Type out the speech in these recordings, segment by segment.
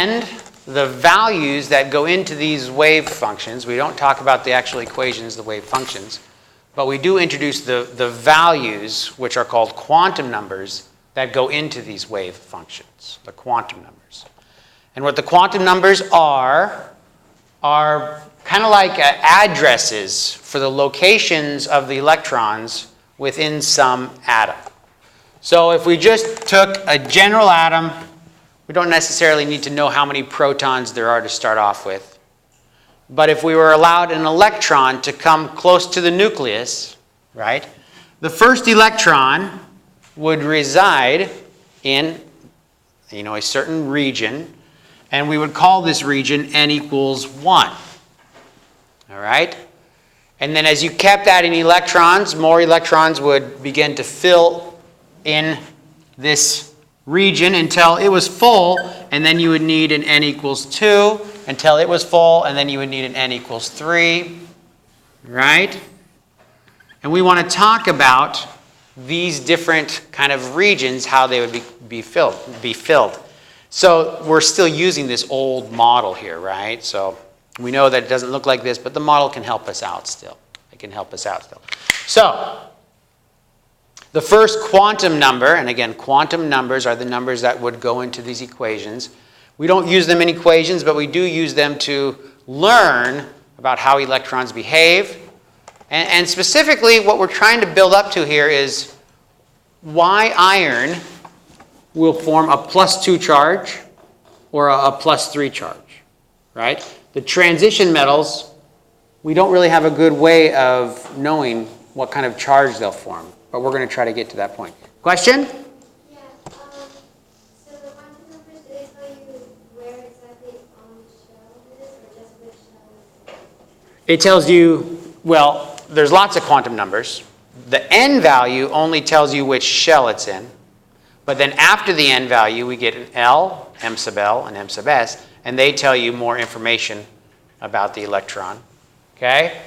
and the values that go into these wave functions, we don't talk about the actual equations, the wave functions, but we do introduce the values, which are called quantum numbers, that go into these wave functions, the quantum numbers. And what the quantum numbers are kind of like addresses for the locations of the electrons within some atom. So if we just took a general atom, we don't necessarily need to know how many protons there are to start off with. But if we were allowed an electron to come close to the nucleus, right, the first electron would reside in, a certain region, and we would call this region n equals 1. All right? And then as you kept adding electrons, more electrons would begin to fill in this region until it was full, and then you would need an n equals 2 until it was full, and then you would need an n equals 3, right? And we want to talk about these different kind of regions, how they would be filled. So we're still using this old model here, right? So we know that it doesn't look like this, but the model can help us out still. It can help us out still. So the first quantum number, and again, quantum numbers are the numbers that would go into these equations. We don't use them in equations, but we do use them to learn about how electrons behave. And specifically, what we're trying to build up to here is why iron will form a +2 charge or a +3 charge, right? The transition metals, we don't really have a good way of knowing what kind of charge they'll form. But we're going to try to get to that point. Question? Yeah. So the quantum numbers, do they tell you where exactly on the shell it is, or just which shell? It tells you, well, there's lots of quantum numbers. The n value only tells you which shell it's in. But then after the n value, we get an L, m sub L, and m sub S, and they tell you more information about the electron. Okay?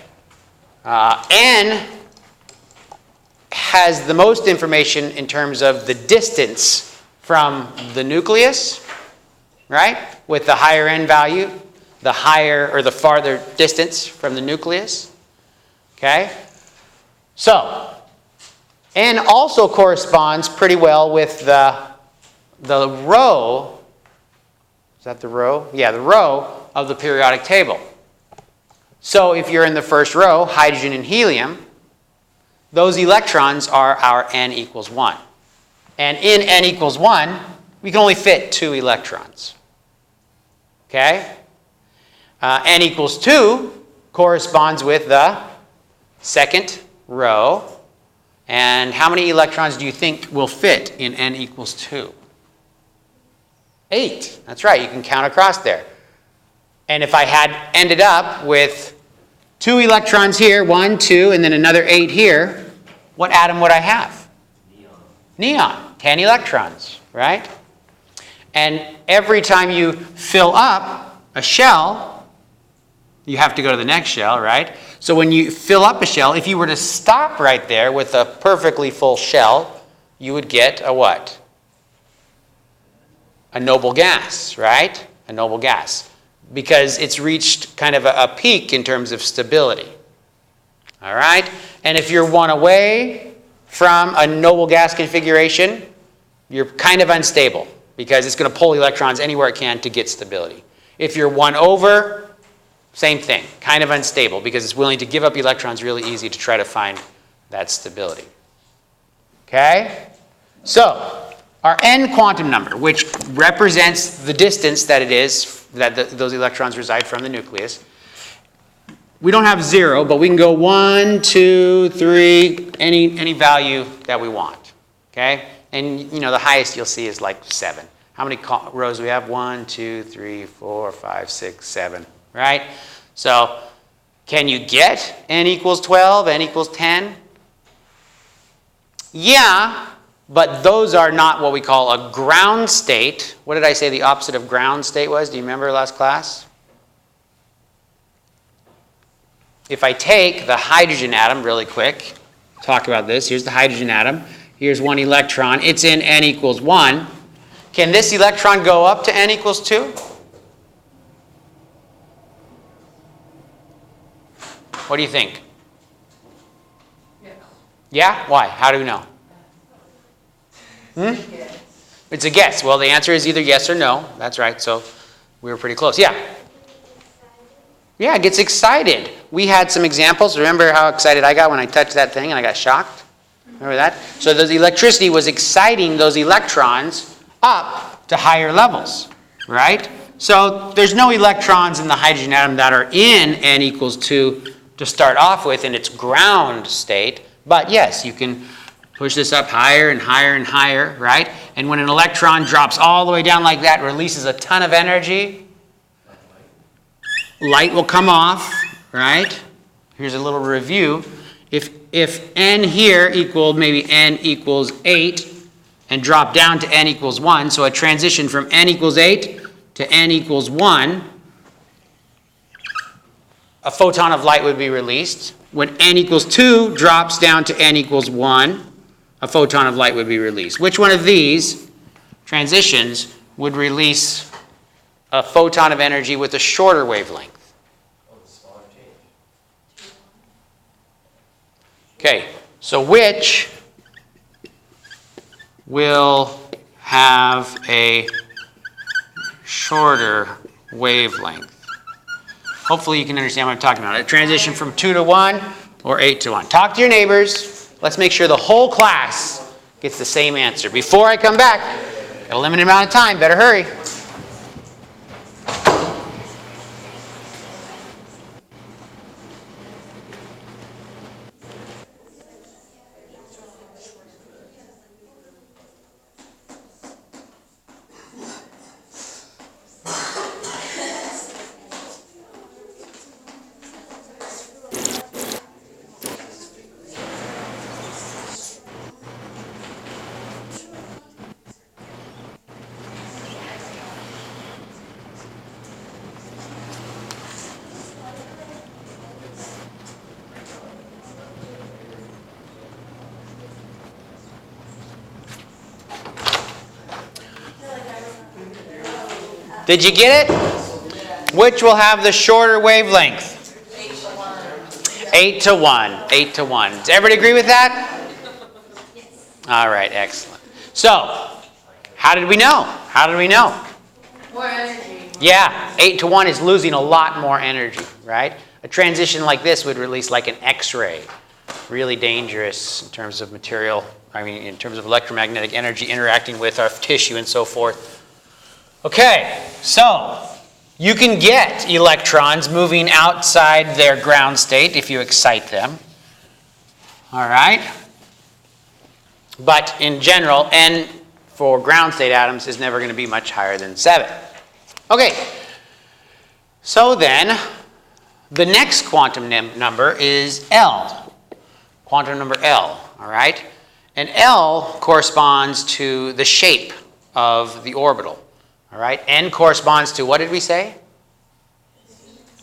N has the most information in terms of the distance from the nucleus, right? With the higher n value, the higher or the farther distance from the nucleus. Okay? So, n also corresponds pretty well with the row. Is that the row? Yeah, the row of the periodic table. So if you're in the first row, hydrogen and helium, those electrons are our n equals 1. And in n equals 1, we can only fit 2 electrons. Okay? N equals 2 corresponds with the second row. And how many electrons do you think will fit in n equals 2? 8. That's right. You can count across there. And if I had ended up with 2 electrons here, 1, 2, and then another 8 here, what atom would I have? Neon. 10 electrons, right? And every time you fill up a shell, you have to go to the next shell, right? So when you fill up a shell, if you were to stop right there with a perfectly full shell, you would get a what? A noble gas, right? A noble gas. Because it's reached kind of a peak in terms of stability. All right? And if you're 1 away from a noble gas configuration, you're kind of unstable because it's going to pull electrons anywhere it can to get stability. If you're 1 over, same thing, kind of unstable because it's willing to give up electrons really easy to try to find that stability. Okay? So, our n quantum number, which represents the distance that it is that those electrons reside from the nucleus. We don't have 0, but we can go 1, 2, 3, any value that we want. Okay? And the highest you'll see is like 7. How many rows do we have? 1, 2, 3, 4, 5, 6, 7. Right? So, can you get n equals 12, n equals 10? Yeah. But those are not what we call a ground state. What did I say the opposite of ground state was? Do you remember last class? If I take the hydrogen atom really quick, talk about this. Here's the hydrogen atom. Here's 1 electron. It's in n equals 1. Can this electron go up to n equals 2? What do you think? Yes. Yeah? Why? How do we know? Yes. It's a guess. Well, the answer is either yes or no. That's right. So we were pretty close. Yeah. Yeah, it gets excited. We had some examples. Remember how excited I got when I touched that thing and I got shocked? Remember that? So the electricity was exciting those electrons up to higher levels, right? So there's no electrons in the hydrogen atom that are in n equals 2 to start off with in its ground state. But yes, you can push this up higher and higher and higher, right? And when an electron drops all the way down like that, releases a ton of energy, light will come off, right? Here's a little review. If n here equaled maybe n equals 8 and dropped down to n equals 1, so a transition from n equals 8 to n equals 1, a photon of light would be released. When n equals 2 drops down to n equals 1, a photon of light would be released. Which one of these transitions would release a photon of energy with a shorter wavelength? Okay, so which will have a shorter wavelength? Hopefully you can understand what I'm talking about. A transition from 2 to 1 or 8 to 1. Talk to your neighbors. Let's make sure the whole class gets the same answer. Before I come back, got a limited amount of time. Better hurry. Did you get it? Which will have the shorter wavelength? 8 to 1. 8 to 1. Does everybody agree with that? All right, excellent. So, how did we know? How did we know? More energy. Yeah, 8 to 1 is losing a lot more energy, right? A transition like this would release like an X-ray. Really dangerous in terms of material, in terms of electromagnetic energy interacting with our tissue and so forth. Okay, so you can get electrons moving outside their ground state if you excite them. All right? But in general, n for ground state atoms is never going to be much higher than 7. Okay, so then the next quantum number is L. Quantum number L, all right? And L corresponds to the shape of the orbital. All right, n corresponds to, what did we say?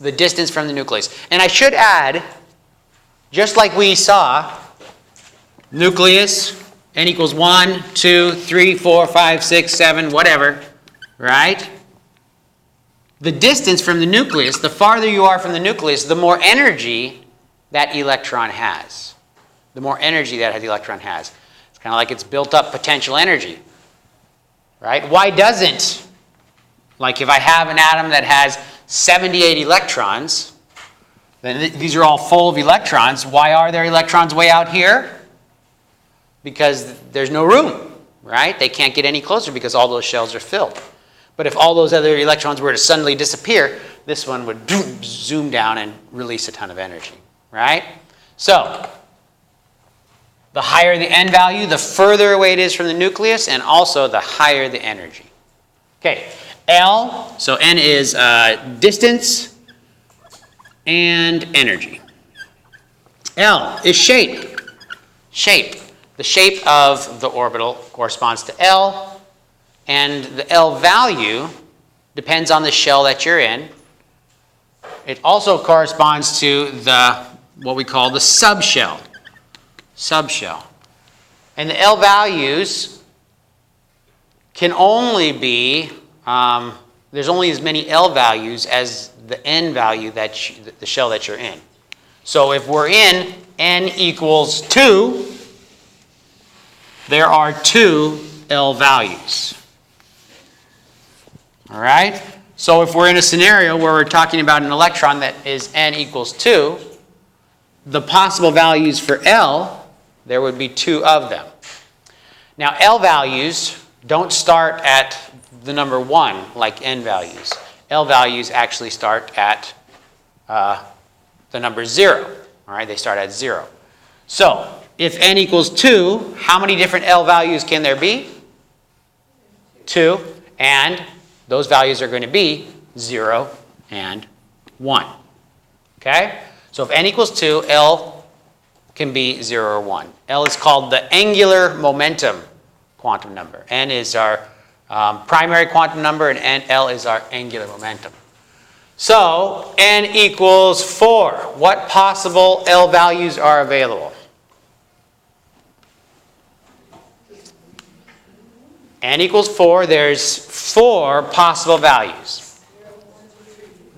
The distance from the nucleus. And I should add, just like we saw, nucleus, n equals 1, 2, 3, 4, 5, 6, 7, whatever, right? The distance from the nucleus, the farther you are from the nucleus, the more energy that electron has. The more energy that the electron has. It's kind of like it's built up potential energy, right? Why doesn't, like if I have an atom that has 78 electrons, then these are all full of electrons. Why are there electrons way out here? Because there's no room, right? They can't get any closer because all those shells are filled. But if all those other electrons were to suddenly disappear, this one would zoom down and release a ton of energy, right? So, the higher the n value, the further away it is from the nucleus, and also the higher the energy. Okay, L, so n is distance and energy. L is shape. Shape. The shape of the orbital corresponds to L, and the L value depends on the shell that you're in. It also corresponds to the, what we call the subshell. Subshell. And the L values can only be, there's only as many L values as the N value that the shell that you're in. So if we're in n equals 2, there are 2 L values. All right? So if we're in a scenario where we're talking about an electron that is n equals 2, the possible values for L, there would be 2 of them. Now, L values don't start at the number 1 like n values. L values actually start at the number 0. All right, they start at 0. So, if n equals 2, how many different L values can there be? 2. And those values are going to be 0 and 1. Okay? So if n equals 2, L can be 0 or 1. L is called the angular momentum quantum number. N is our primary quantum number, and L is our angular momentum. So n equals 4. What possible L values are available? N equals 4. There's 4 possible values.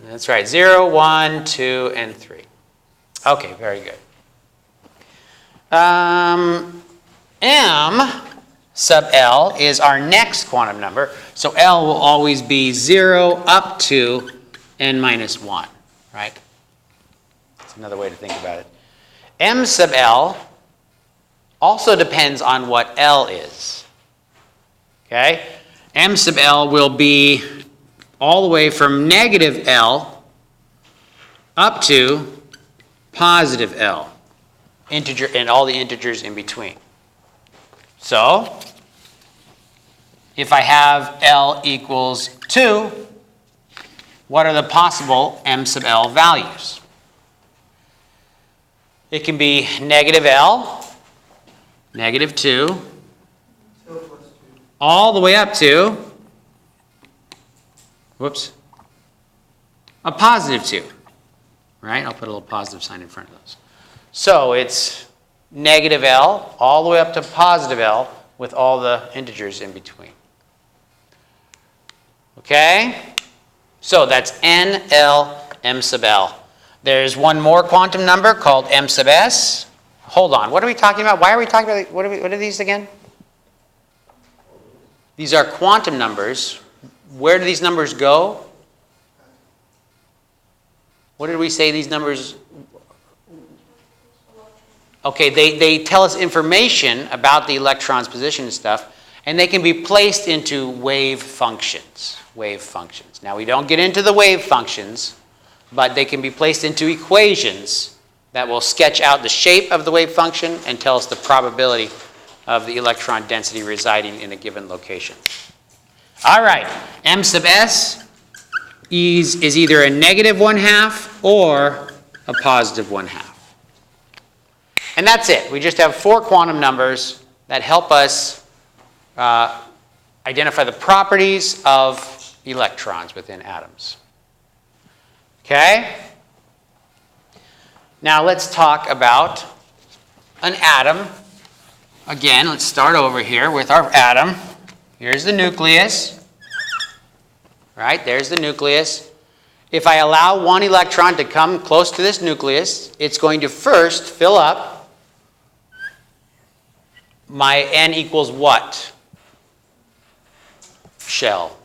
That's right. 0, 1, 2, and 3. Okay, very good. M sub L is our next quantum number. So L will always be 0 up to n minus 1, right? That's another way to think about it. M sub L also depends on what L is. Okay? M sub L will be all the way from negative L up to positive L, integer, and all the integers in between. So, if I have L equals 2, what are the possible M sub L values? It can be negative L, negative 2, all the way up to, whoops, a positive 2. Right? I'll put a little positive sign in front of those. So it's negative L all the way up to positive L with all the integers in between. Okay? So that's N, L, M sub L. There's one more quantum number called M sub S. Hold on. What are we talking about? Why are we talking about, what are these again? These are quantum numbers. Where do these numbers go? What did we say these numbers? Okay, they tell us information about the electron's position and stuff, and they can be placed into wave functions. Wave functions. Now, we don't get into the wave functions, but they can be placed into equations that will sketch out the shape of the wave function and tell us the probability of the electron density residing in a given location. All right, M sub S is either a negative 1/2 or a positive 1/2. And that's it. We just have 4 quantum numbers that help us identify the properties of electrons within atoms. Okay? Now let's talk about an atom. Again, let's start over here with our atom. Here's the nucleus. Right, there's the nucleus. If I allow one electron to come close to this nucleus, it's going to first fill up my n equals what? Shell.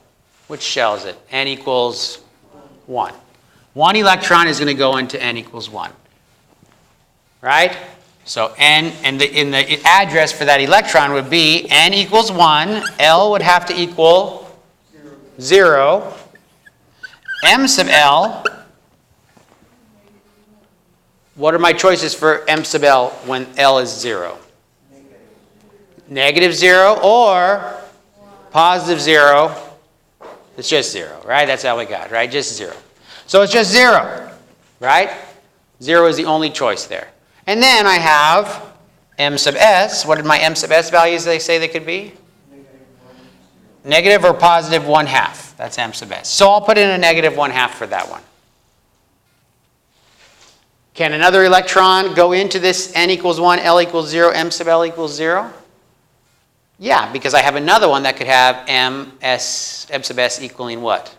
Which shell is it? N equals 1. One electron is going to go into n equals 1. Right? So n, and in the address for that electron would be n equals 1. L would have to equal 0. M sub L, what are my choices for M sub L when L is 0? Negative 0 or positive 0. It's just 0, right? That's all we got, right? Just 0. So it's just 0, right? 0 is the only choice there. And then I have M sub S. What did my M sub S values they say they could be? Negative or positive 1/2. That's M sub S. So I'll put in a negative 1/2 for that one. Can another electron go into this n equals 1, L equals 0, M sub L equals 0? Yeah, because I have another one that could have M sub S equaling what?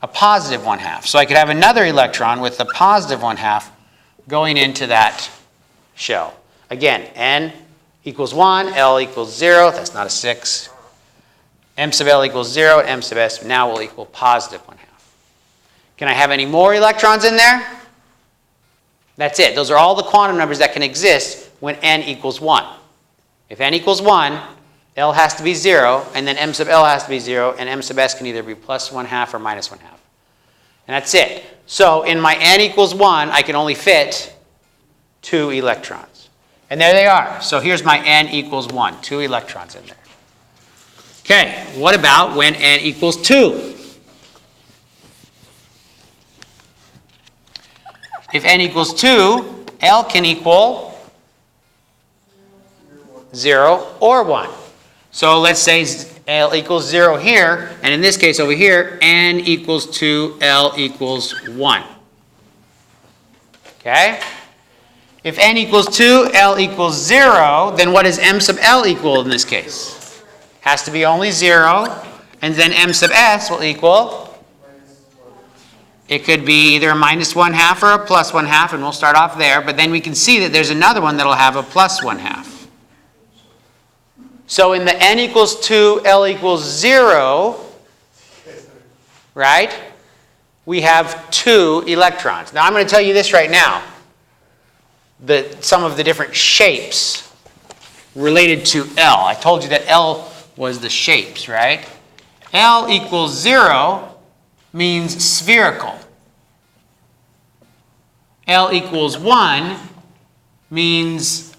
A positive 1/2. So I could have another electron with a positive 1/2 going into that shell. Again, n equals 1, L equals 0, that's not a 6. M sub L equals 0, and M sub S now will equal positive 1/2. Can I have any more electrons in there? That's it. Those are all the quantum numbers that can exist when n equals 1. If n equals 1, L has to be 0, and then M sub L has to be 0, and M sub S can either be plus 1/2 or minus 1/2. And that's it. So in my n equals 1, I can only fit 2 electrons. And there they are. So here's my n equals 1, 2 electrons in there. Okay, what about when n equals 2? If n equals 2, L can equal 0 or 1. So let's say L equals 0 here, and in this case over here, n equals 2, L equals 1. Okay? If n equals 2, L equals 0, then what does M sub L equal in this case? Has to be only 0, and then M sub S will equal, it could be either a minus 1/2 or a plus 1/2, and we'll start off there, but then we can see that there's another one that'll have a plus 1/2. So in the n equals 2, L equals 0, right, we have 2 electrons. Now I'm going to tell you this right now. Some of the different shapes related to L. I told you that L was the shapes, right? L equals 0 means spherical. L equals 1 means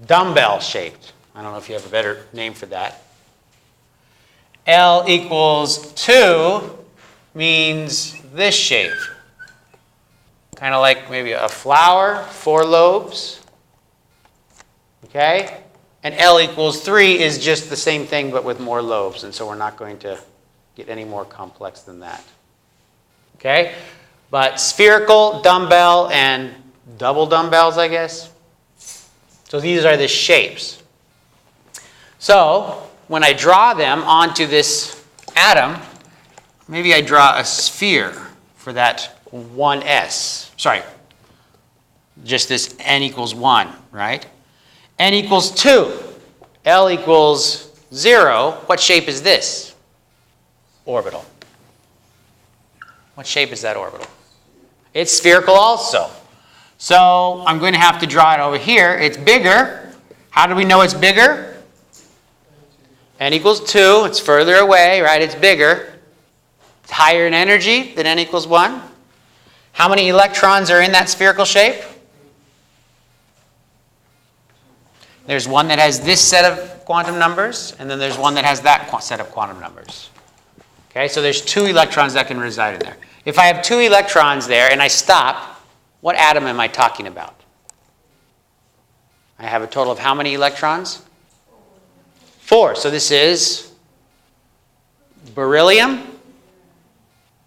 dumbbell shaped. I don't know if you have a better name for that. L equals 2 means this shape. Kind of like maybe a flower, 4 lobes. Okay? And L equals 3 is just the same thing but with more lobes, and so we're not going to get any more complex than that. Okay? But spherical, dumbbell, and double dumbbells, I guess. So these are the shapes. So when I draw them onto this atom, maybe I draw a sphere for that 1s. Sorry, just this n equals 1, right? N equals 2. L equals 0. What shape is this? Orbital. What shape is that orbital? It's spherical also. So I'm going to have to draw it over here. It's bigger. How do we know it's bigger? N equals 2. It's further away, right? It's bigger. It's higher in energy than n equals 1. How many electrons are in that spherical shape? There's one that has this set of quantum numbers, and then there's one that has that set of quantum numbers. Okay, so there's 2 electrons that can reside in there. If I have 2 electrons there and I stop, what atom am I talking about? I have a total of how many electrons? 4. So this is beryllium.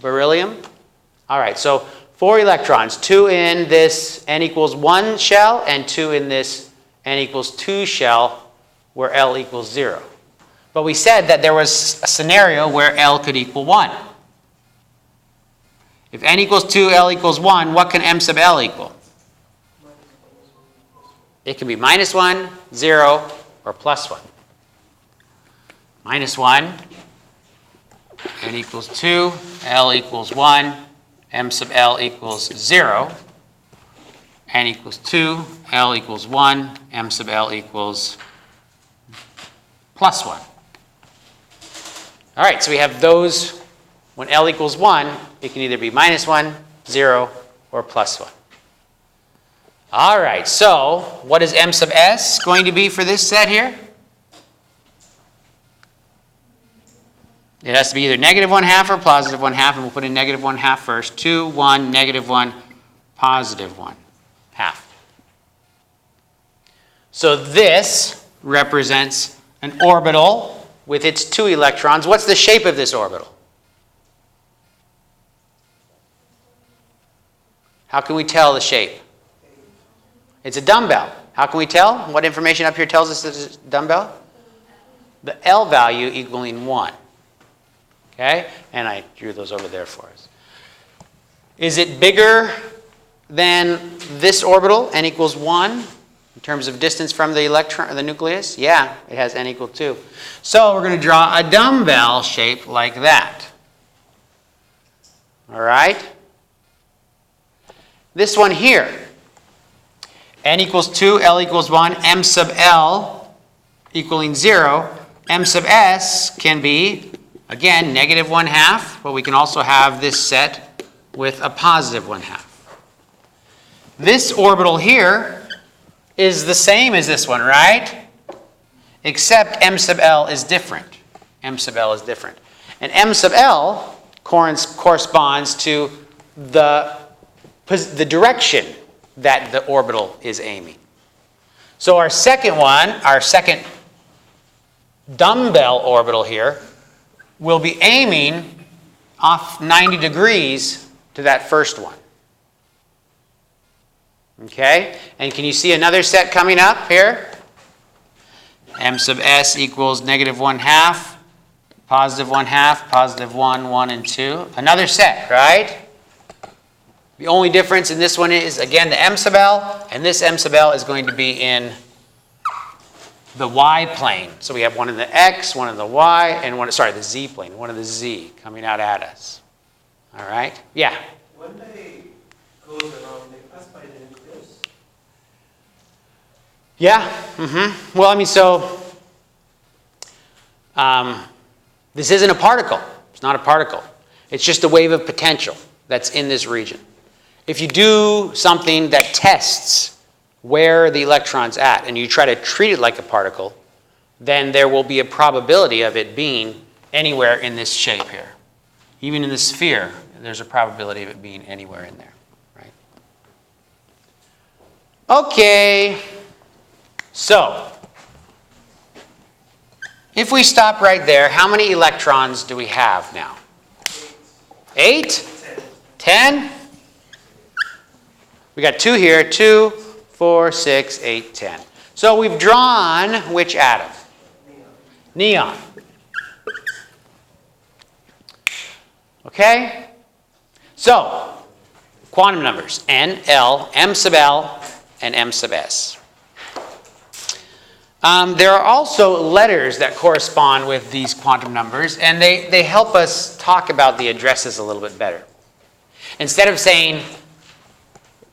Beryllium. All right, so 4 electrons, 2 in this n equals 1 shell and 2 in this n equals 2 shell where L equals 0. But we said that there was a scenario where L could equal 1. If n equals 2, L equals 1, what can M sub L equal? It can be minus 1, 0, or plus 1. Minus 1, n equals 2, L equals 1, M sub L equals 0, n equals 2, L equals 1, M sub L equals plus 1. All right, so we have those. When L equals 1, it can either be minus 1, 0, or plus 1. All right, so what is M sub S going to be for this set here? It has to be either negative 1/2 or positive 1/2, and we'll put in negative 1/2 first. 2, 1, negative 1, positive 1/2. So this represents an orbital with its 2 electrons. What's the shape of this orbital? How can we tell the shape? It's a dumbbell. How can we tell? What information up here tells us it's a dumbbell? The L value equaling 1. Okay? And I drew those over there for us. Is it bigger than this orbital, n equals 1, in terms of distance from the electron or the nucleus? Yeah, it has n equal 2. So we're going to draw a dumbbell shape like that. All right? This one here, n equals 2, L equals 1, m sub L equaling 0. M sub S can be, again, negative 1/2, but we can also have this set with a positive 1/2. This orbital here is the same as this one, right? Except m sub L is different. M sub L is different. And m sub L corresponds to the direction that the orbital is aiming. So our second one, our second dumbbell orbital here, will be aiming off 90 degrees to that first one. Okay? And can you see another set coming up here? M sub S equals negative 1/2, positive 1/2, positive 1, 1, and 2. Another set, right? The only difference in this one is, again, the m sub L, and this m sub L is going to be in the y plane. So we have one in the x, one in the y, and one, sorry, the z plane, one in the z coming out at us. All right? Yeah? When they goes around, they pass by the nucleus. Yeah? Mm-hmm. Well, I mean, so this isn't a particle. It's not a particle. It's just a wave of potential that's in this region. If you do something that tests where the electron's at, and you try to treat it like a particle, then there will be a probability of it being anywhere in this shape here. Even in the sphere, there's a probability of it being anywhere in there, right? Okay, so if we stop right there, how many electrons do we have now? 8? 10? We got 2 here, 2, 4, 6, 8, 10. So we've drawn which atom? Neon. Okay? So, quantum numbers, N, L, M sub L, and M sub S. There are also letters that correspond with these quantum numbers, and they help us talk about the addresses a little bit better. Instead of saying,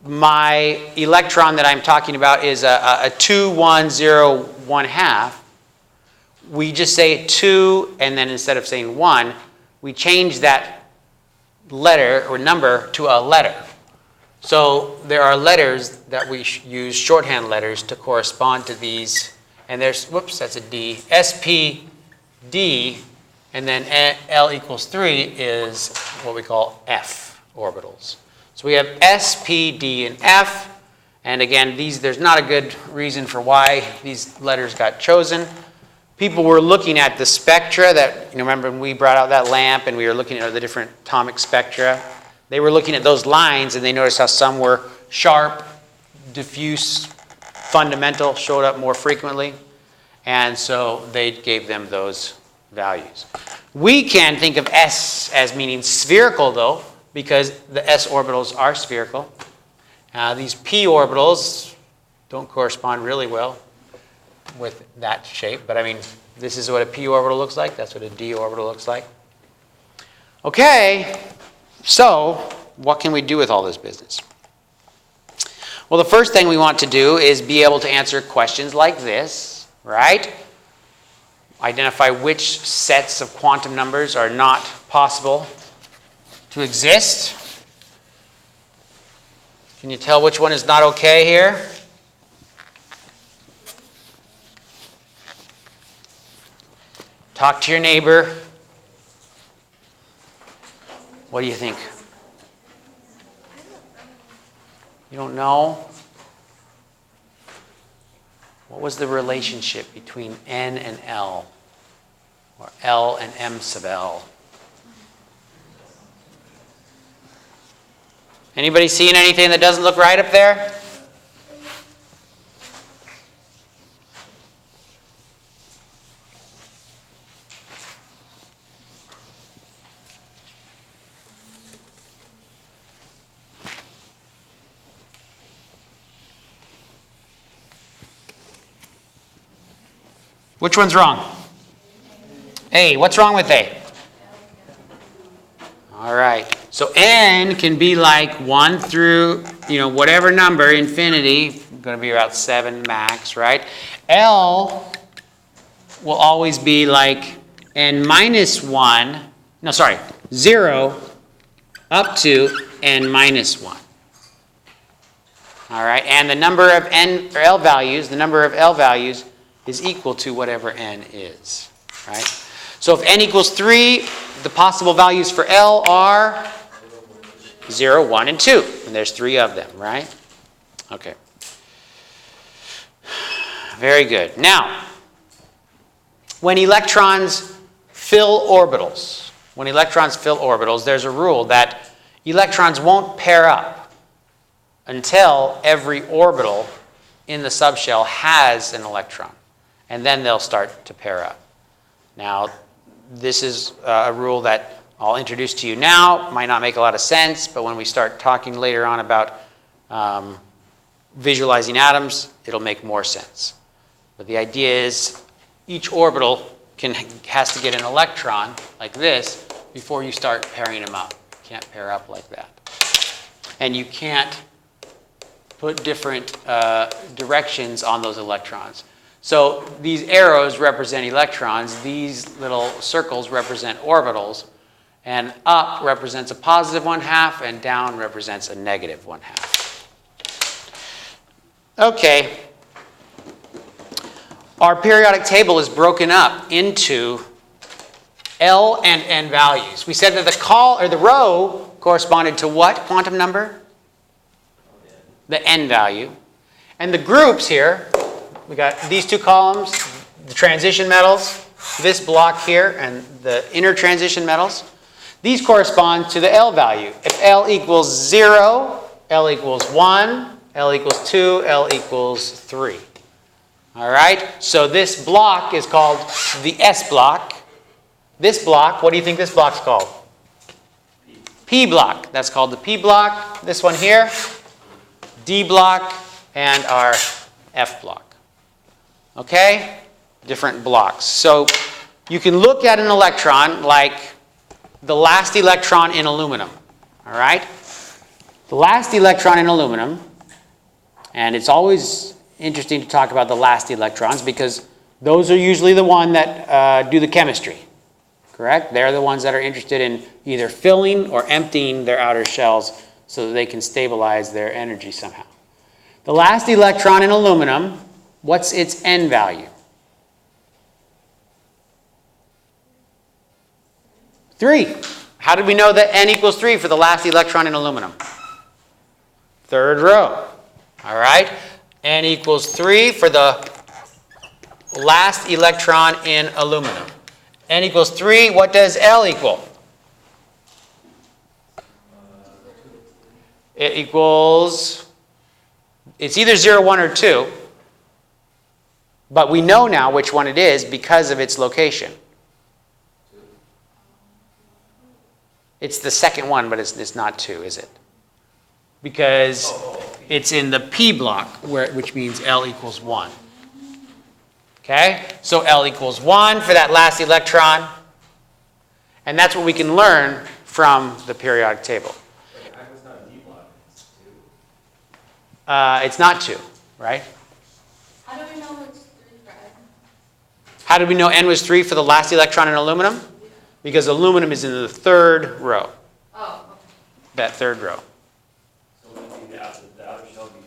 my electron that I'm talking about is a 2, 1, 0, 1/2, we just say 2, and then instead of saying 1, we change that letter or number to a letter. So there are letters that we use, shorthand letters, to correspond to these. And there's, whoops, that's a D. S, P, D, and then L equals 3 is what we call F orbitals. So we have S, P, D, and F. And again, there's not a good reason for why these letters got chosen. People were looking at the spectra that, remember when we brought out that lamp and we were looking at the different atomic spectra? They were looking at those lines and they noticed how some were sharp, diffuse, fundamental, showed up more frequently. And so they gave them those values. We can think of S as meaning spherical, though, because the s orbitals are spherical. These p orbitals don't correspond really well with that shape, but I mean, this is what a p orbital looks like. That's what a d orbital looks like. Okay, so what can we do with all this business? Well, the first thing we want to do is be able to answer questions like this, right? Identify which sets of quantum numbers are not possible to exist. Can you tell which one is not okay here? Talk to your neighbor. What do you think? You don't know? What was the relationship between N and L? Or L and M sub L? Anybody seeing anything that doesn't look right up there? Which one's wrong? A. What's wrong with A? All right. So N can be like 1 through, whatever number, infinity, going to be about 7 max, right? L will always be like N minus 1, 0 up to N minus 1. All right, and the number of N or L values, is equal to whatever N is, right? So if N equals 3, the possible values for L are 0, 1, and 2. And there's 3 of them, right? Okay. Very good. Now, when electrons fill orbitals, there's a rule that electrons won't pair up until every orbital in the subshell has an electron. And then they'll start to pair up. Now, this is a rule that I'll introduce to you now. Might not make a lot of sense, but when we start talking later on about visualizing atoms, it'll make more sense. But the idea is each orbital has to get an electron like this before you start pairing them up. You can't pair up like that. And you can't put different directions on those electrons. So these arrows represent electrons, these little circles represent orbitals, and up represents a positive 1/2 and down represents a negative 1/2. Okay. Our periodic table is broken up into L and N values. We said that the row corresponded to what quantum number? The N value. And the groups here, we got these 2 columns, the transition metals, this block here, and the inner transition metals. These correspond to the L value. If L equals 0, L equals 1, L equals 2, L equals 3. All right? So this block is called the S block. This block, what do you think this block's called? P block. That's called the P block. This one here, D block, and our F block. Okay? Different blocks. So you can look at an electron like the last electron in aluminum. All right? The last electron in aluminum, and it's always interesting to talk about the last electrons because those are usually the ones that do the chemistry. Correct? They're the ones that are interested in either filling or emptying their outer shells so that they can stabilize their energy somehow. The last electron in aluminum, what's its N value? 3. How did we know that N equals 3 for the last electron in aluminum? Third row. All right? N equals 3 for the last electron in aluminum. N equals 3. What does L equal? It equals, it's either 0, 1, or 2. But we know now which one it is because of its location. It's the second one, but it's not 2, is it? Because it's in the P block, which means L equals 1. Okay? So L equals 1 for that last electron. And that's what we can learn from the periodic table. It's not a D block, it's 2. It's not 2, right? How do we know it's 3 for N? How did we know N was 3 for the last electron in aluminum? Because aluminum is in the third row. Oh, okay. That third row. So would the outer shell be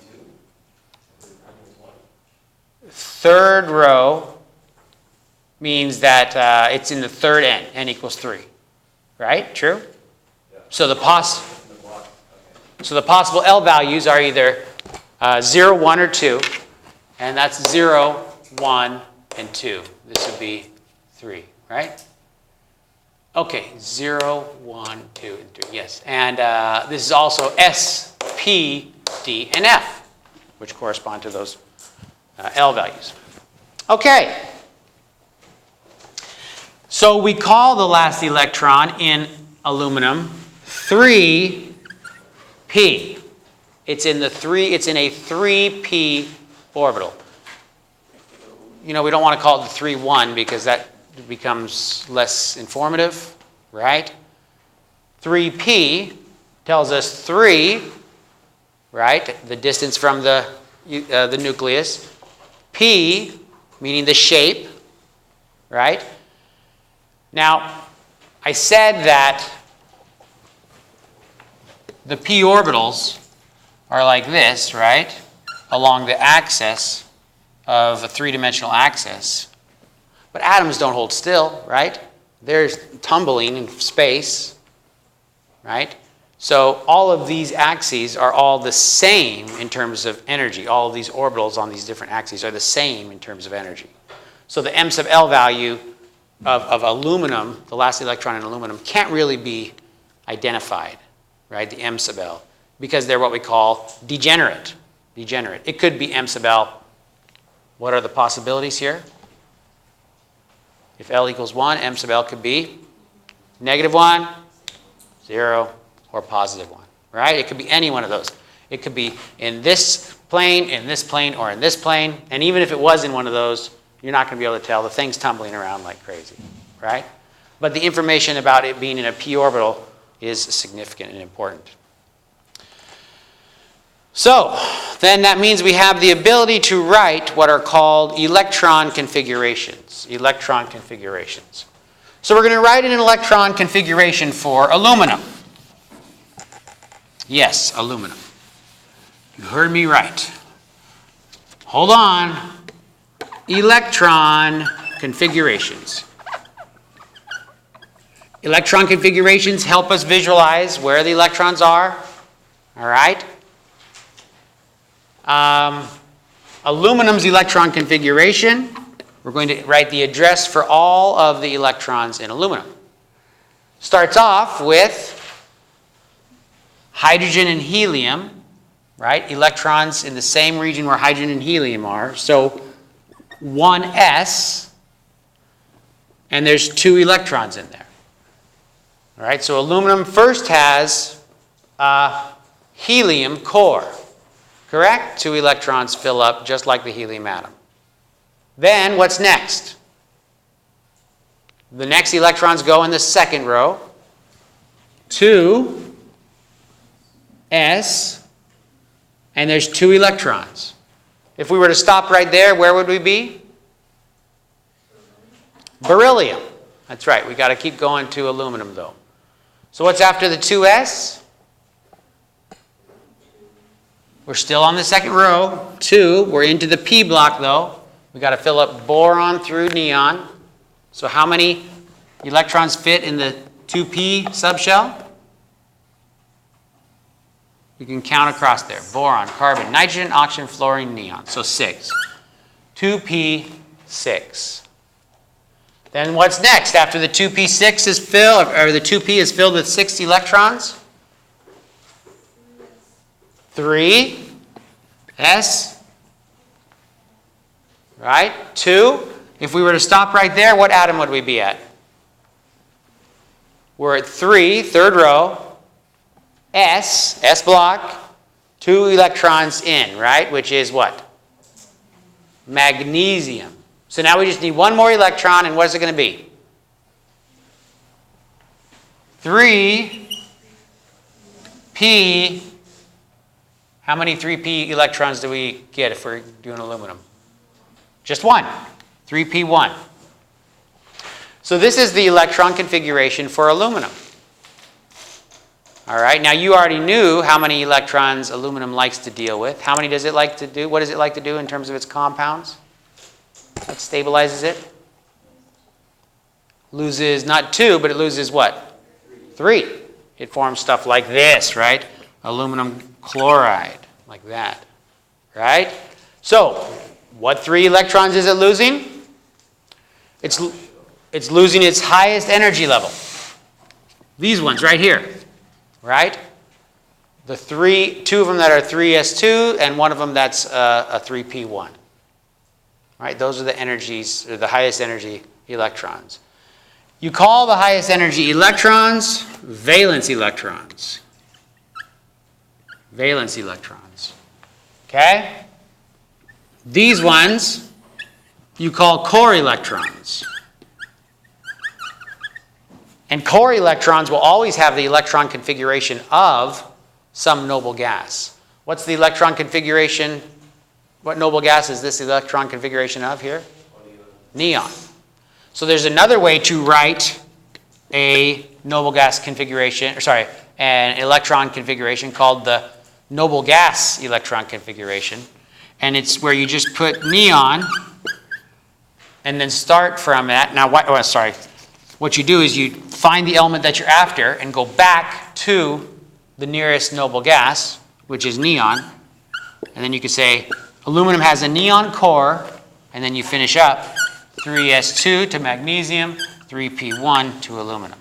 2? Third row means that it's in the third N. N equals 3. Right? True? Yeah. So the possible L values are either 0, 1, or 2. And that's 0, 1, and 2. This would be 3, right? Okay, 0, 1, 2, and 3. Yes. And this is also S, P, D, and F, which correspond to those L values. Okay. So we call the last electron in aluminum 3p. It's in a 3p orbital. we don't want to call it the 3-1 because that becomes less informative, right? 3p tells us 3, right? The distance from the nucleus. P, meaning the shape, right? Now, I said that the p orbitals are like this, right? Along the axis of a three-dimensional axis. But atoms don't hold still, right? They're tumbling in space, right? So all of these axes are all the same in terms of energy. All of these orbitals on these different axes are the same in terms of energy. So the m sub L value of aluminum, the last electron in aluminum, can't really be identified, right? The m sub L, because they're what we call degenerate. It could be m sub L. What are the possibilities here? If L equals 1, m sub L could be -1, 0, or +1, right? It could be any one of those. It could be in this plane, or in this plane. And even if it was in one of those, you're not going to be able to tell. The thing's tumbling around like crazy, right? But the information about it being in a p orbital is significant and important. So, then that means we have the ability to write what are called electron configurations. So we're going to write an electron configuration for aluminum. Yes, aluminum. You heard me right. Hold on. Electron configurations. Electron configurations help us visualize where the electrons are. All right? Aluminum's electron configuration, we're going to write the address for all of the electrons in aluminum. Starts off with hydrogen and helium, right? Electrons in the same region where hydrogen and helium are. So 1s, and there's 2 electrons in there. All right, so aluminum first has a helium core. Correct? 2 electrons fill up just like the helium atom. Then what's next? The next electrons go in the second row. 2s, and there's 2 electrons. If we were to stop right there, where would we be? Beryllium. That's right. We got to keep going to aluminum though. So what's after the 2s? We're still on the second row. 2. We're into the p block though. We got to fill up boron through neon. So how many electrons fit in the 2p subshell? You can count across there. Boron, carbon, nitrogen, oxygen, fluorine, neon. So 6. 2p, 6. Then what's next? After the 2p6 is filled, or the 2p is filled with 6 electrons? 3s. Right? 2. If we were to stop right there, what atom would we be at? We're at 3, third row. S block, 2 electrons in, right? Which is what? Magnesium. So now we just need 1 more electron, and what is it going to be? 3p. How many 3p electrons do we get if we're doing aluminum? Just 1. 3p1. So this is the electron configuration for aluminum. All right, now you already knew how many electrons aluminum likes to deal with. How many does it like to do? What does it like to do in terms of its compounds? That stabilizes it. Loses not 2, but it loses what? 3. It forms stuff like this, right? Aluminum chloride, like that, right? So, what 3 electrons is it losing? It's losing its highest energy level. These ones right here. Right? The 2 of them that are 3s2 and 1 of them that's a 3p1. Right? Those are the energies, or the highest energy electrons. You call the highest energy electrons valence electrons. Valence electrons. Okay? These ones you call core electrons. And core electrons will always have the electron configuration of some noble gas. What's the electron configuration? What noble gas is this electron configuration of here? Neon. So there's another way to write a noble gas configuration, or sorry, an electron configuration called the noble gas electron configuration. And it's where you just put neon and then start from that. Now, what you do is you find the element that you're after and go back to the nearest noble gas, which is neon. And then you could say aluminum has a neon core, and then you finish up 3s2 to magnesium, 3p1 to aluminum.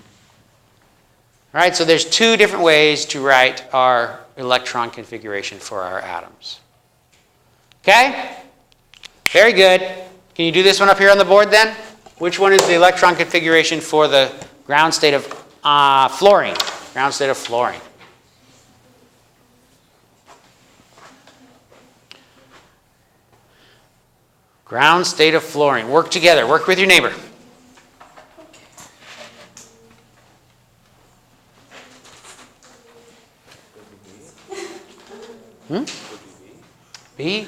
All right, so there's two different ways to write our electron configuration for our atoms. Okay? Very good. Can you do this one up here on the board then? Which one is the electron configuration for the ground state of fluorine? Ground state of fluorine. Ground state of fluorine. Work together. Work with your neighbor. B?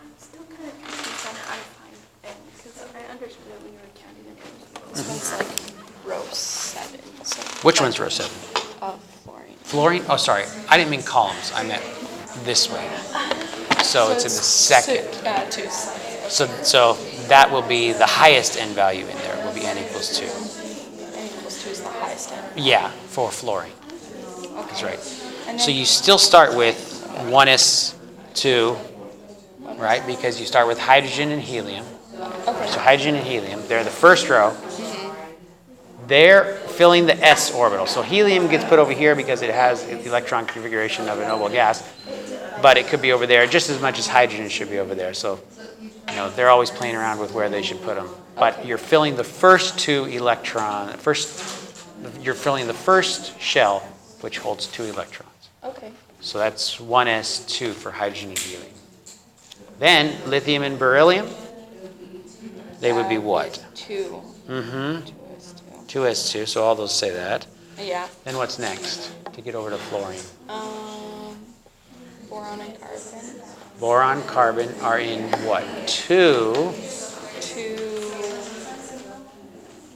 I'm still kind of confused on how to find N, because I understood it when you were counting the numbers. This one's like row 7. So Which one's row 7? of fluorine. Fluorine? Oh, sorry. I didn't mean columns. I meant this way. So it's in the second. Two sides. So that will be the highest N value in there. Will be N equals 2. N equals 2 is the highest N. Yeah, for fluorine. Okay. That's right. And So then, you still start with 1s2, right? Because you start with hydrogen and helium. okay. So hydrogen and helium, they're the first row. They're filling the s orbital. So helium gets put over here because it has the electron configuration of a noble gas, but it could be over there just as much as hydrogen should be over there. So, they're always playing around with where they should put them. But you're filling the first two you're filling the first shell, which holds 2 electrons. Okay. So that's 1s2 for hydrogen and helium. Then lithium and beryllium, they would be what? 2. Mm-hmm. 2 is 2. 2s2, so all those say that. Yeah. Then what's next to get over to fluorine? Boron and carbon. Boron, carbon are in what? 2. 2.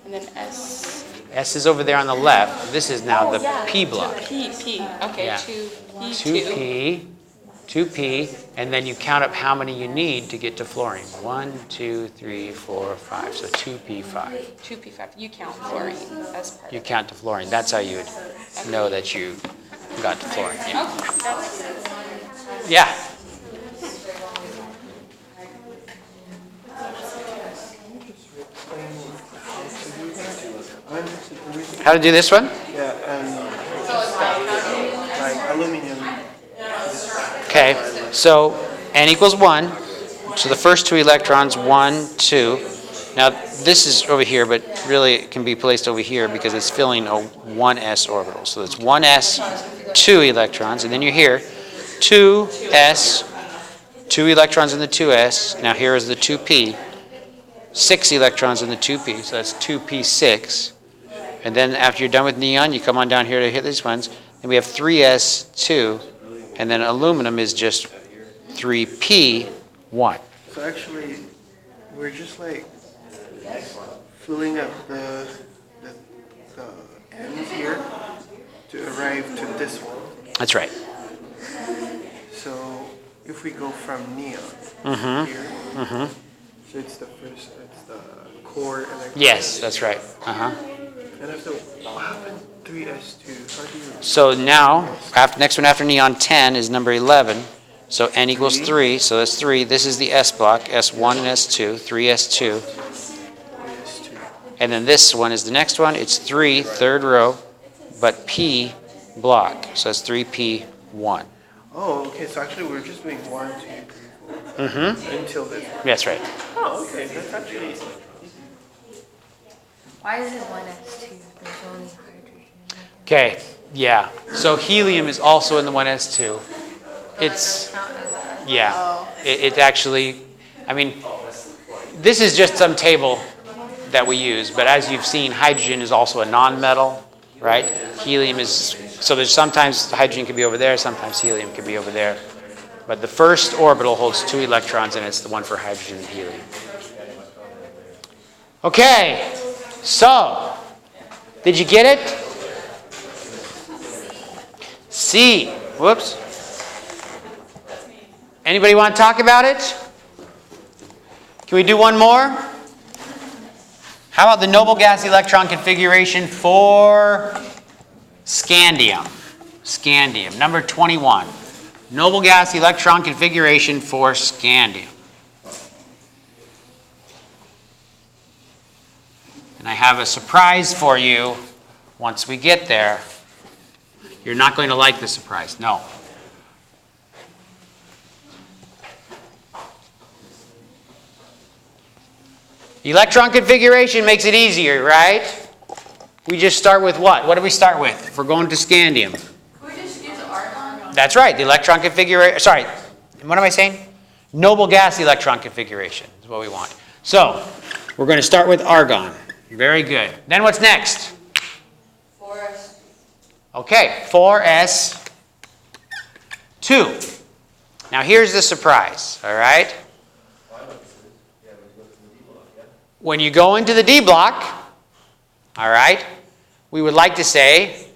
And then S. S is over there on the left. This is now the yeah. P block. P. Okay, Yeah. 2P2. 2p, and then you count up how many you need to get to fluorine. 1, 2, 3, 4, 5. So 2p5. 2P5. You count fluorine as part You of it. count to fluorine. That's how you would know that you got to fluorine. Yeah. Okay, that's Yeah. How to do this one? Yeah, and like aluminum. Okay, so N equals 1. So the first 2 electrons, 1, 2. Now this is over here, but really it can be placed over here because it's filling a 1s orbital. So it's 1s, 2 electrons, and then you're here, 2s, 2 electrons in the 2s. Now here is the 2p, 6 electrons in the 2p, so that's 2p6. And then after you're done with neon, you come on down here to hit these ones. And we have 3s2, and then aluminum is just 3p1. So actually, we're just like filling up the ends here to arrive to this one. That's right. So if we go from neon here, so it's the first, it's the core electron. Yes, that's right. Uh-huh. And after, what happened? 3s2. How do you? So now, next one after neon, 10 is number 11. So N equals 3, so that's 3. This is the S block, S1 and S2, 3s2. 3s2. And then this one is the next one. It's 3, third row, but P block. So that's 3p1. Oh, okay. So actually, we're just doing 1, 2, 3, 4 until this. That's right. Oh, okay. That's actually. Why is it 1s2 if there's only hydrogen? Okay, yeah. So helium is also in the 1s2. It's, Count as that. Yeah. Oh. It actually, I mean, this is just some table that we use, but as you've seen, hydrogen is also a non-metal, right? Helium is, so there's sometimes hydrogen can be over there, sometimes helium can be over there. But the first orbital holds 2 electrons, and it's the one for hydrogen and helium. Okay, so, did you get it? C. Whoops. Anybody want to talk about it? Can we do one more? How about the noble gas electron configuration for scandium? Scandium, number 21. Noble gas electron configuration for scandium. And I have a surprise for you once we get there. You're not going to like the surprise. No. Electron configuration makes it easier, right? We just start with what? What do we start with if we're going to scandium? Can we just use argon? That's right, the electron configuration. Sorry, what am I saying? Noble gas electron configuration is what we want. So, we're going to start with argon. Very good. Then what's next? 4s. Okay, 4s2. Now here's the surprise, all right? When you go into the D block, all right, we would like to say